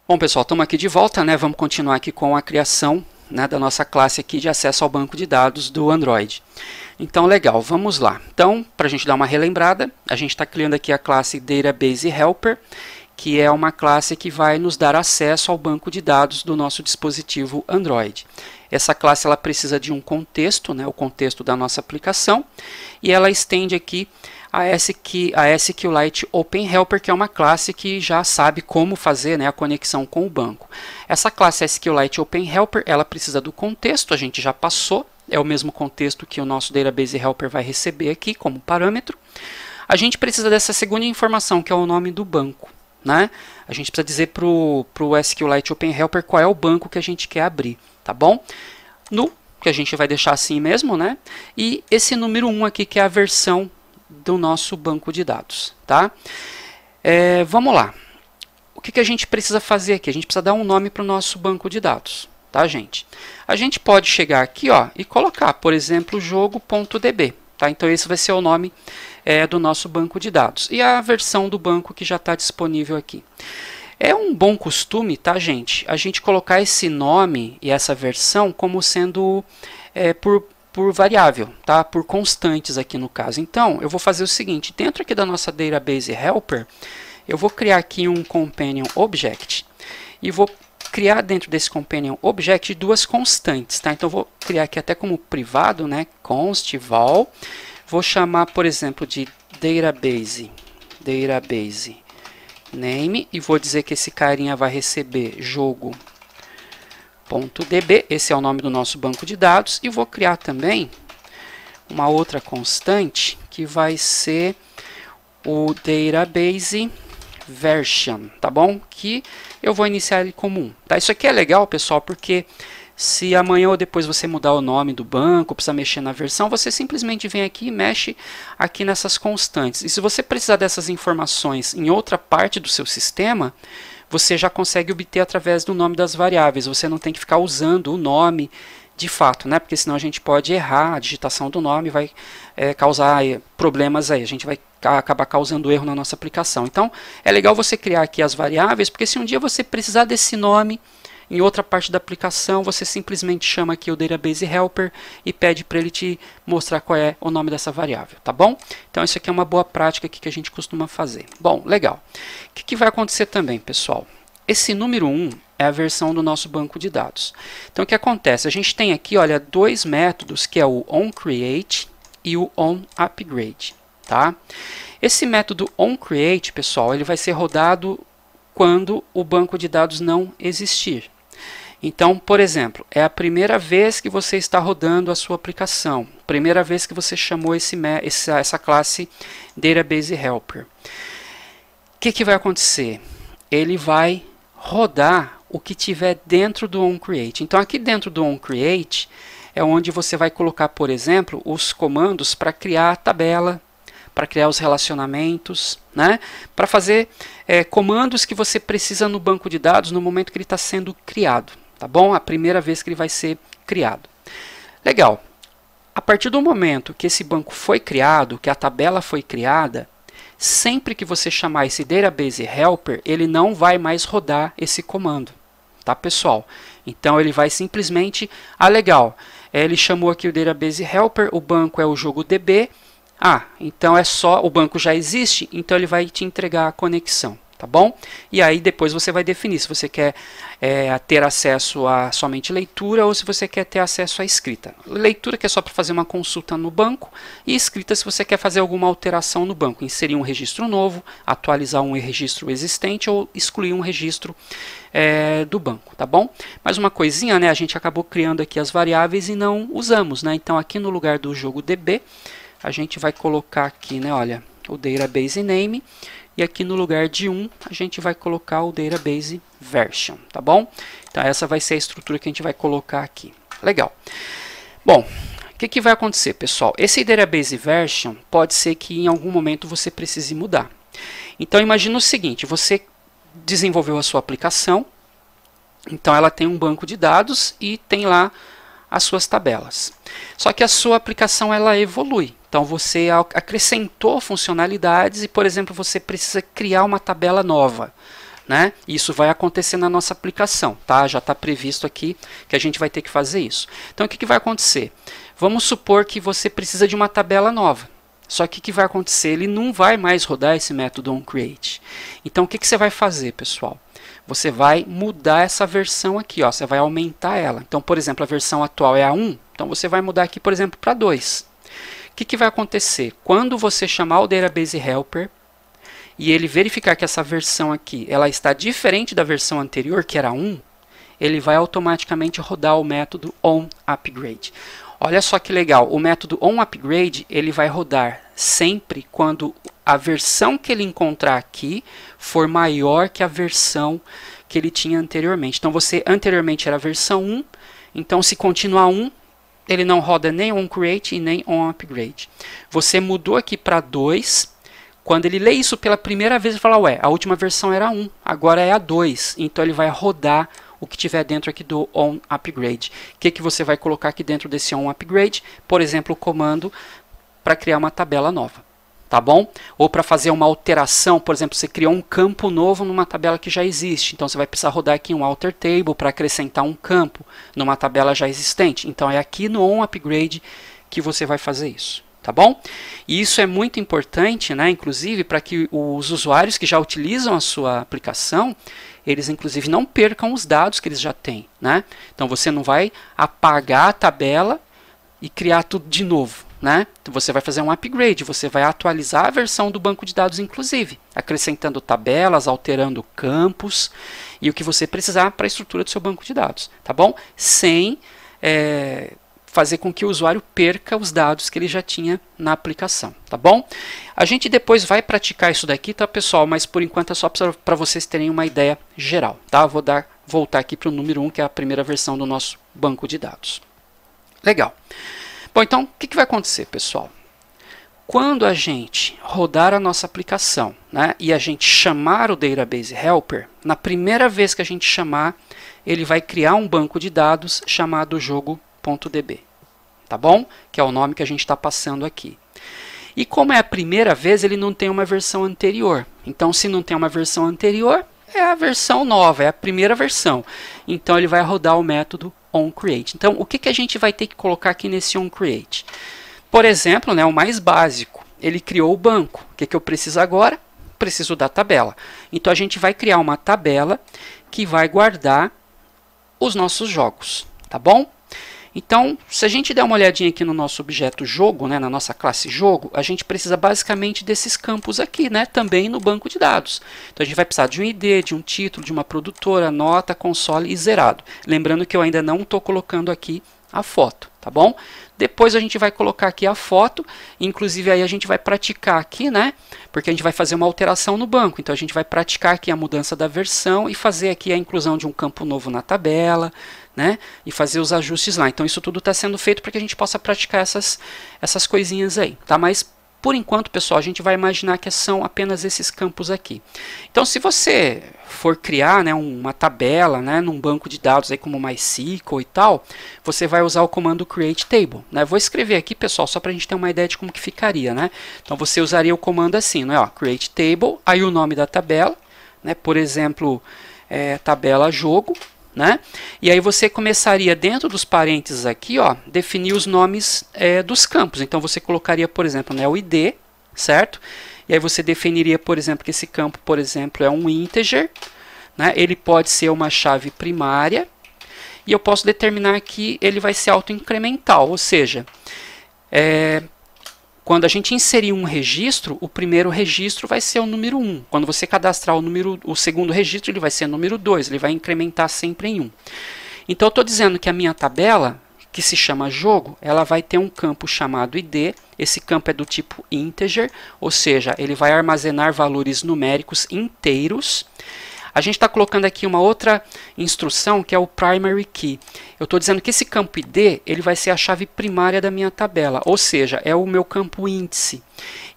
Bom, pessoal, estamos aqui de volta, né? Vamos continuar aqui com a criação, né, da nossa classe aqui de acesso ao banco de dados do Android. Então, legal, vamos lá. Então, para a gente dar uma relembrada, a gente está criando aqui a classe Database Helper, que é uma classe que vai nos dar acesso ao banco de dados do nosso dispositivo Android. Essa classe ela precisa de um contexto, né, o contexto da nossa aplicação, e ela estende aqui a SQLite Open Helper, que é uma classe que já sabe como fazer, né, a conexão com o banco. Essa classe SQLite Open Helper, ela precisa do contexto, a gente já passou, é o mesmo contexto que o nosso Database Helper vai receber aqui como parâmetro. A gente precisa dessa segunda informação, que é o nome do banco, né? A gente precisa dizer para o SQLite Open Helper qual é o banco que a gente quer abrir, tá bom? Que a gente vai deixar assim mesmo, né? E esse número 1 aqui, que é a versão do nosso banco de dados, tá? Vamos lá. O que a gente precisa fazer aqui? A gente precisa dar um nome para o nosso banco de dados, tá, gente? A gente pode chegar aqui, ó, e colocar, por exemplo, jogo.db, tá? Então esse vai ser o nome do nosso banco de dados e a versão do banco que já está disponível aqui. É um bom costume, tá, gente, a gente colocar esse nome e essa versão como sendo por variável, tá? Por constantes aqui no caso. Então, eu vou fazer o seguinte, dentro aqui da nossa Database Helper, eu vou criar aqui um Companion Object e vou criar dentro desse Companion Object duas constantes, tá? Então, eu vou criar aqui até como privado, né? Const val, vou chamar, por exemplo, de Database Name e vou dizer que esse carinha vai receber jogo.db, esse é o nome do nosso banco de dados, e vou criar também uma outra constante que vai ser o database version, tá bom? Que eu vou iniciar ele como 1. Tá? Isso aqui é legal, pessoal, porque se amanhã ou depois você mudar o nome do banco, precisa mexer na versão, você simplesmente vem aqui e mexe aqui nessas constantes. E se você precisar dessas informações em outra parte do seu sistema, você já consegue obter através do nome das variáveis. Você não tem que ficar usando o nome de fato, né? Porque senão a gente pode errar a digitação do nome, vai causar problemas aí. A gente vai acabar causando erro na nossa aplicação. Então, é legal você criar aqui as variáveis, porque se um dia você precisar desse nome em outra parte da aplicação, você simplesmente chama aqui o Database Helper e pede para ele te mostrar qual é o nome dessa variável, tá bom? Então, isso aqui é uma boa prática aqui que a gente costuma fazer. Bom, legal. O que vai acontecer também, pessoal? Esse número 1 é a versão do nosso banco de dados. Então, o que acontece? A gente tem aqui, olha, dois métodos, que é o onCreate e o onUpgrade, tá? Esse método onCreate, pessoal, ele vai ser rodado quando o banco de dados não existir. Então, por exemplo, é a primeira vez que você está rodando a sua aplicação, primeira vez que você chamou essa classe Database Helper. O que vai acontecer? Ele vai rodar o que tiver dentro do onCreate. Então, aqui dentro do onCreate é onde você vai colocar, por exemplo, os comandos para criar a tabela, para criar os relacionamentos, né? Para fazer comandos que você precisa no banco de dados no momento que ele está sendo criado, tá bom? A primeira vez que ele vai ser criado. Legal. A partir do momento que esse banco foi criado, que a tabela foi criada, sempre que você chamar esse Database Helper, ele não vai mais rodar esse comando, tá, pessoal? Então, ele vai simplesmente... legal. Ele chamou aqui o Database Helper, o banco é o jogo DB. Então é só, o banco já existe, então ele vai te entregar a conexão, tá bom? E aí depois você vai definir se você quer ter acesso a somente leitura ou se você quer ter acesso à escrita. Leitura que é só para fazer uma consulta no banco e escrita se você quer fazer alguma alteração no banco, inserir um registro novo, atualizar um registro existente ou excluir um registro do banco, tá bom? Mais uma coisinha, né? A gente acabou criando aqui as variáveis e não usamos, né? Então aqui no lugar do jogo DB, a gente vai colocar aqui, né, olha, o Database Name, e aqui no lugar de 1, a gente vai colocar o Database Version, tá bom? Então, essa vai ser a estrutura que a gente vai colocar aqui. Legal. Bom, o que vai acontecer, pessoal? Esse Database Version pode ser que em algum momento você precise mudar. Então, imagina o seguinte, você desenvolveu a sua aplicação, então ela tem um banco de dados e tem lá as suas tabelas. Só que a sua aplicação ela evolui. Então você acrescentou funcionalidades e, por exemplo, você precisa criar uma tabela nova. né? Isso vai acontecer na nossa aplicação, tá? Já está previsto aqui que a gente vai ter que fazer isso. Então, o que vai acontecer? Vamos supor que você precisa de uma tabela nova. Só que o que vai acontecer? Ele não vai mais rodar esse método onCreate. Então, o que você vai fazer, pessoal? Você vai mudar essa versão aqui, ó, você vai aumentar ela. Então, por exemplo, a versão atual é a 1, então você vai mudar aqui, por exemplo, para 2. O que vai acontecer? Quando você chamar o Database Helper e ele verificar que essa versão aqui ela está diferente da versão anterior, que era 1, ele vai automaticamente rodar o método onUpgrade. Olha só que legal, o método onUpgrade ele vai rodar sempre quando a versão que ele encontrar aqui for maior que a versão que ele tinha anteriormente. Então, você anteriormente era a versão 1, então se continuar 1, ele não roda nem onCreate e nem onUpgrade. Você mudou aqui para 2, quando ele lê isso pela primeira vez, ele fala, ué, a última versão era 1, agora é a 2, então ele vai rodar o que tiver dentro aqui do onUpgrade. O que você vai colocar aqui dentro desse onUpgrade? Por exemplo, o comando para criar uma tabela nova, tá bom? Ou para fazer uma alteração, por exemplo, você criou um campo novo numa tabela que já existe, então você vai precisar rodar aqui um alter table para acrescentar um campo numa tabela já existente. Então é aqui no onUpgrade que você vai fazer isso, tá bom? E isso é muito importante, né, inclusive para que os usuários que já utilizam a sua aplicação, eles inclusive não percam os dados que eles já têm, né? Então você não vai apagar a tabela e criar tudo de novo, né? Então você vai fazer um upgrade, você vai atualizar a versão do banco de dados inclusive, acrescentando tabelas, alterando campos e o que você precisar para a estrutura do seu banco de dados, tá bom? Sem fazer com que o usuário perca os dados que ele já tinha na aplicação, tá bom? A gente depois vai praticar isso daqui, tá, pessoal? Mas por enquanto é só para vocês terem uma ideia geral, tá? Vou voltar aqui para o número 1, que é a primeira versão do nosso banco de dados. Legal. Bom, então, o que vai acontecer, pessoal? Quando a gente rodar a nossa aplicação, né, e a gente chamar o Database Helper, na primeira vez que a gente chamar, ele vai criar um banco de dados chamado jogo.db, tá bom? Que é o nome que a gente está passando aqui. E como é a primeira vez, ele não tem uma versão anterior. Então, se não tem uma versão anterior, é a versão nova, é a primeira versão. Então, ele vai rodar o método onCreate. Então, o que a gente vai ter que colocar aqui nesse onCreate? Por exemplo, né, o mais básico, ele criou o banco. O que eu preciso agora? Preciso da tabela. Então, a gente vai criar uma tabela que vai guardar os nossos jogos, tá bom? Então, se a gente der uma olhadinha aqui no nosso objeto jogo, né, na nossa classe jogo, a gente precisa basicamente desses campos aqui, né, também no banco de dados. Então, a gente vai precisar de um ID, de um título, de uma produtora, nota, console e zerado. Lembrando que eu ainda não estou colocando aqui a foto, tá bom? Depois a gente vai colocar aqui a foto, inclusive aí a gente vai praticar aqui, né? Porque a gente vai fazer uma alteração no banco, então a gente vai praticar aqui a mudança da versão e fazer aqui a inclusão de um campo novo na tabela, né? E fazer os ajustes lá. Então isso tudo está sendo feito para que a gente possa praticar essas coisinhas aí, tá? Mas por enquanto, pessoal, a gente vai imaginar que são apenas esses campos aqui. Então, se você for criar, né, uma tabela, né, num banco de dados aí como MySQL e tal, você vai usar o comando createTable, né? Vou escrever aqui, pessoal, só para a gente ter uma ideia de como que ficaria, né? Então, você usaria o comando assim, né? Ó, createTable, aí o nome da tabela, né? Por exemplo, tabela jogo, né? E aí você começaria dentro dos parênteses aqui, ó, definir os nomes dos campos. Então você colocaria, por exemplo, né, o ID, certo? E aí você definiria, por exemplo, que esse campo, por exemplo, é um integer, né? Ele pode ser uma chave primária e eu posso determinar que ele vai ser autoincremental, ou seja, quando a gente inserir um registro, o primeiro registro vai ser o número 1. Quando você cadastrar o segundo registro, ele vai ser o número 2. Ele vai incrementar sempre em 1. Então, eu estou dizendo que a minha tabela, que se chama jogo, ela vai ter um campo chamado ID. Esse campo é do tipo integer, ou seja, ele vai armazenar valores numéricos inteiros. A gente está colocando aqui uma outra instrução, que é o primary key. Eu estou dizendo que esse campo ID ele vai ser a chave primária da minha tabela, ou seja, é o meu campo índice.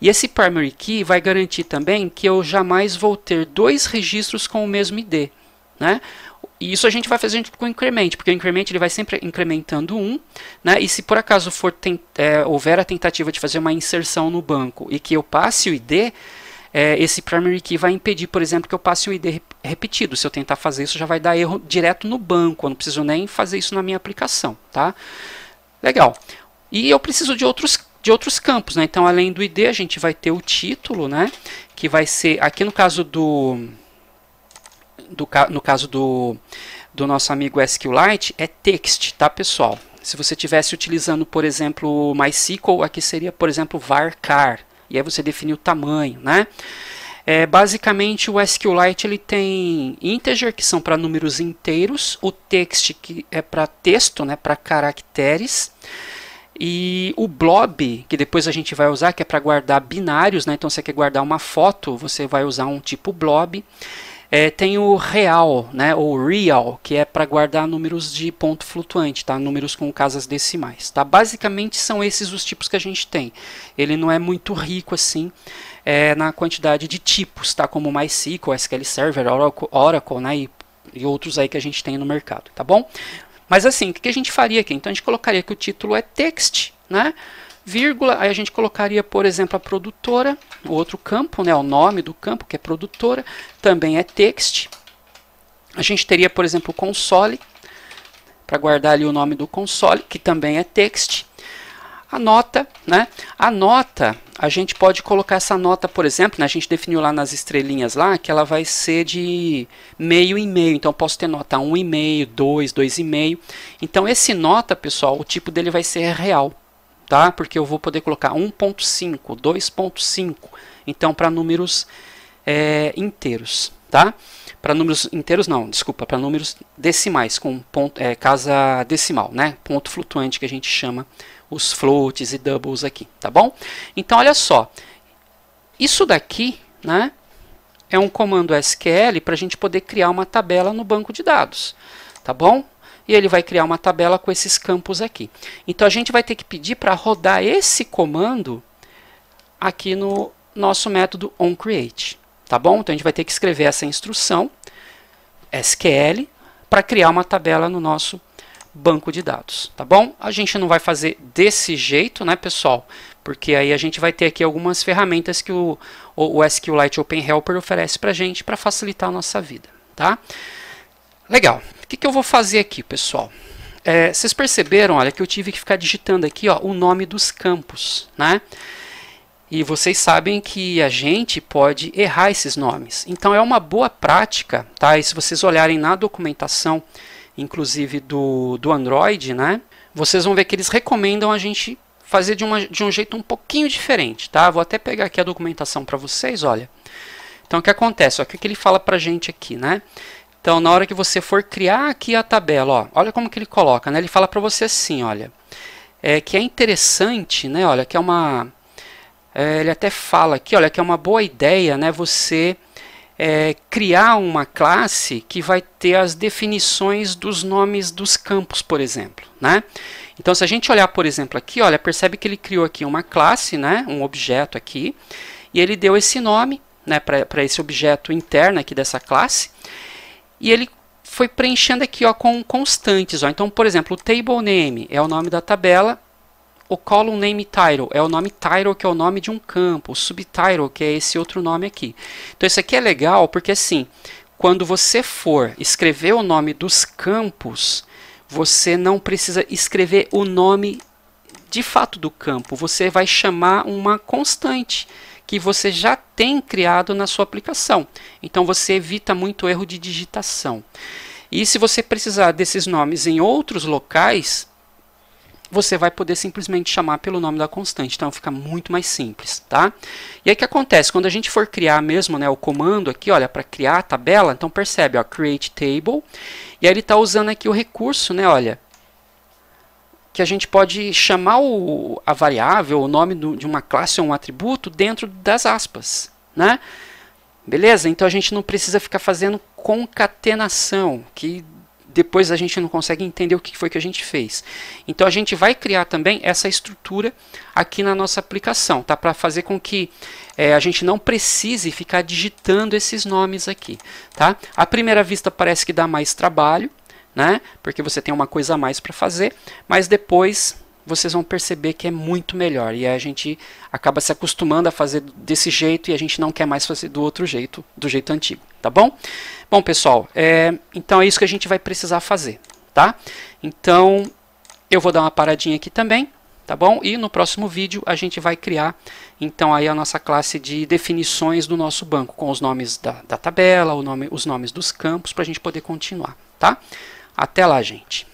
E esse primary key vai garantir também que eu jamais vou ter dois registros com o mesmo ID, né? E isso a gente vai fazer com o increment, porque o increment ele vai sempre incrementando 1, né? E se por acaso houver a tentativa de fazer uma inserção no banco e que eu passe o ID, esse primary key vai impedir, por exemplo, que eu passe o ID repetido. Se eu tentar fazer isso, já vai dar erro direto no banco. Eu não preciso nem fazer isso na minha aplicação, tá? Legal. E eu preciso de outros campos, né? Então, além do ID, a gente vai ter o título, né? Que vai ser, aqui no caso do nosso amigo SQLite, é text, tá, pessoal? Se você estivesse utilizando, por exemplo, MySQL, aqui seria, por exemplo, varchar. E aí você define o tamanho, né? Basicamente, o SQLite ele tem integer, que são para números inteiros, o text, que é para texto, né, para caracteres, e o blob, que depois a gente vai usar, que é para guardar binários, né? Então, se você quer guardar uma foto, você vai usar um tipo blob. Tem o real, né, ou real, que é para guardar números de ponto flutuante, tá? Números com casas decimais. Tá? Basicamente são esses os tipos que a gente tem. Ele não é muito rico assim na quantidade de tipos, tá? Como MySQL, SQL Server, Oracle, né, e outros aí que a gente tem no mercado, tá bom? Mas assim, o que a gente faria aqui? Então a gente colocaria que o título é text, né? Vírgula, aí a gente colocaria, por exemplo, a produtora, o outro campo, né, o nome do campo, que é produtora, também é text. A gente teria, por exemplo, o console, para guardar ali o nome do console, que também é text. A nota, né? A nota, a gente pode colocar essa nota, por exemplo, né, a gente definiu lá nas estrelinhas lá, que ela vai ser de meio em meio. Então, eu posso ter nota 1,5, 2, 2,5. Então, esse nota, pessoal, o tipo dele vai ser real. Tá? Porque eu vou poder colocar 1.5, 2.5, então para números inteiros, tá? Para números inteiros não, desculpa, para números decimais, com casa decimal, né? Ponto flutuante que a gente chama os floats e doubles aqui, tá bom? Então olha só, isso daqui, né, é um comando SQL para a gente poder criar uma tabela no banco de dados, tá bom? E ele vai criar uma tabela com esses campos aqui. Então, a gente vai ter que pedir para rodar esse comando aqui no nosso método onCreate. Tá bom? Então, a gente vai ter que escrever essa instrução SQL para criar uma tabela no nosso banco de dados. Tá bom? A gente não vai fazer desse jeito, né, pessoal? Porque aí a gente vai ter aqui algumas ferramentas que o SQLite Open Helper oferece para a gente para facilitar a nossa vida. Tá? Legal. O que eu vou fazer aqui, pessoal? Vocês perceberam, olha, que eu tive que ficar digitando aqui, ó, o nome dos campos, né? E vocês sabem que a gente pode errar esses nomes. Então é uma boa prática, tá? E se vocês olharem na documentação, inclusive do Android, né? Vocês vão ver que eles recomendam a gente fazer de um jeito um pouquinho diferente, tá? Vou até pegar aqui a documentação para vocês, olha. Então o que acontece? Ó, o que ele fala para a gente aqui, né? Então, na hora que você for criar aqui a tabela, ó, olha como que ele coloca, né? Ele fala para você assim, olha, que é interessante, né? Olha, que é uma, ele até fala aqui, olha, que é uma boa ideia, né? Você criar uma classe que vai ter as definições dos nomes dos campos, por exemplo, né? Então, se a gente olhar, por exemplo, aqui, olha, percebe que ele criou aqui uma classe, né? Um objeto aqui, e ele deu esse nome, né? Para esse objeto interno aqui dessa classe. E ele foi preenchendo aqui, ó, com constantes. Ó. Então, por exemplo, o table name é o nome da tabela, o column name title é o nome title, que é o nome de um campo, o subtitle, que é esse outro nome aqui. Então, isso aqui é legal porque, assim, quando você for escrever o nome dos campos, você não precisa escrever o nome de fato do campo. Você vai chamar uma constante que você já tem criado na sua aplicação. Então você evita muito erro de digitação. E se você precisar desses nomes em outros locais, você vai poder simplesmente chamar pelo nome da constante. Então fica muito mais simples, tá? E aí o que acontece? Quando a gente for criar mesmo, né, o comando aqui, olha, para criar a tabela, então percebe, ó, create table, e aí ele está usando aqui o recurso, né, olha, que a gente pode chamar a variável, o nome de uma classe ou um atributo dentro das aspas, né? Beleza? Então a gente não precisa ficar fazendo concatenação, que depois a gente não consegue entender o que foi que a gente fez. Então a gente vai criar também essa estrutura aqui na nossa aplicação, tá? Para fazer com que a gente não precise ficar digitando esses nomes aqui, tá? À primeira vista parece que dá mais trabalho, né? Porque você tem uma coisa a mais para fazer, mas depois vocês vão perceber que é muito melhor. E a gente acaba se acostumando a fazer desse jeito e a gente não quer mais fazer do outro jeito, do jeito antigo, tá bom? Bom, pessoal, então é isso que a gente vai precisar fazer, tá? Então, eu vou dar uma paradinha aqui também, tá bom? E no próximo vídeo a gente vai criar, então, aí a nossa classe de definições do nosso banco, com os nomes da tabela, os nomes dos campos, para a gente poder continuar, tá? Até lá, gente!